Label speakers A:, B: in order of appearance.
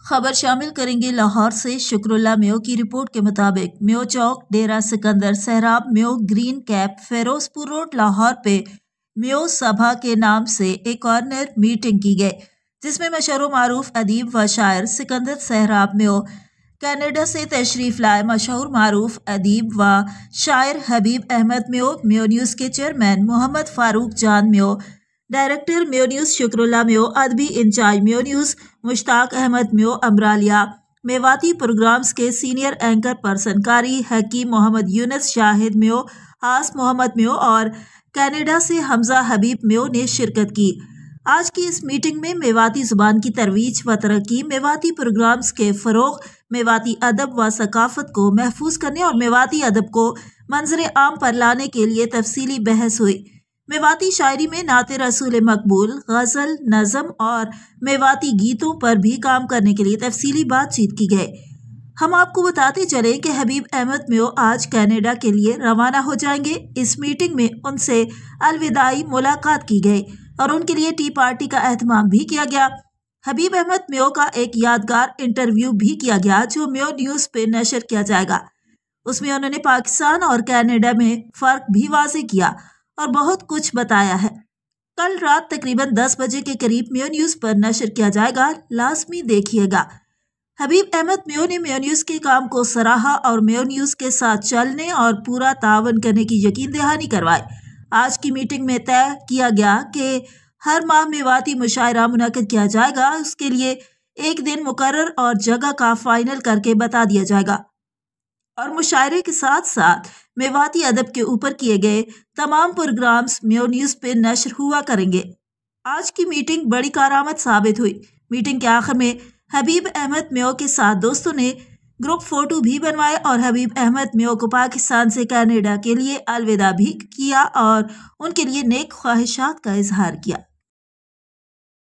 A: خبر شامل کریں گے لاہور سے۔ شکر اللہ میو کی رپورٹ کے مطابق میو چوک، ڈیرہ سکندر، سہراب میو، گرین کیپ، فیروز پور روڈ لاہور پہ میو سبھا کے نام سے ایک کارنر میٹنگ کی گئی، جس میں مشہور و معروف ادیب و شاعر سکندر سہراب میو، کینیڈا سے تشریف لائے مشہور معروف ادیب و شاعر حبیب احمد میو، میو نیوز کے چیئرمین محمد فاروق جان میو، ڈائریکٹر میو نیوز شکر اللہ میو، ادبی انچارج میو نیوز مشتاق احمد میو، امرالیہ میواتی پروگرامز کے سینئر اینکر پرسن قاری حکیم محمد یونس، شاہد میو، آس محمد میو اور کینیڈا سے حمزہ حبیب میو نے شرکت کی۔ آج کی اس میٹنگ میں میواتی زبان کی ترویج و ترقی، میواتی پروگرامز کے فروغ، میواتی ادب و ثقافت کو محفوظ کرنے اور میواتی ادب کو منظر عام پر لانے کے لیے تفصیلی بحث ہوئی۔ میواتی شاعری میں نعت رسول مقبول، غزل، نظم اور میواتی گیتوں پر بھی کام کرنے کے لیے تفصیلی بات چیت کی گئی۔ ہم آپ کو بتاتے چلیں کہ حبیب احمد میو آج کینیڈا کے لیے روانہ ہو جائیں گے۔ اس میٹنگ میں ان سے الوداعی ملاقات کی گئی اور ان کے لیے ٹی پارٹی کا اہتمام بھی کیا گیا۔ حبیب احمد میو کا ایک یادگار انٹرویو بھی کیا گیا جو میو نیوز پہ نشر کیا جائے گا۔ اس میں انہوں نے پاکستان اور کینیڈا میں فرق بھی واضح کیا اور بہت کچھ بتایا ہے۔ کل رات تقریباً 10 بجے کے قریب میو نیوز پر نشر کیا جائے گا، لازمی دیکھیے گا۔ حبیب احمد میو نے میو نیوز کے کام کو سراہا اور میو نیوز کے ساتھ چلنے اور پورا تعاون کرنے کی یقین دہانی کروائی۔ آج کی میٹنگ میں طے کیا گیا کہ ہر ماہ میواتی مشاعرہ منعقد کیا جائے گا، اس کے لیے ایک دن مقرر اور جگہ کا فائنل کر کے بتا دیا جائے گا اور مشاعرے کے ساتھ ساتھ میواتی ادب کے اوپر کیے گئے تمام پروگرامز میو نیوز پہ نشر ہوا کریں گے۔ آج کی میٹنگ بڑی کارآمد ثابت ہوئی۔ میٹنگ کے آخر میں حبیب احمد میو کے ساتھ دوستوں نے گروپ فوٹو بھی بنوائے اور حبیب احمد میو کو پاکستان سے کینیڈا کے لیے الوداع بھی کیا اور ان کے لیے نیک خواہشات کا اظہار کیا۔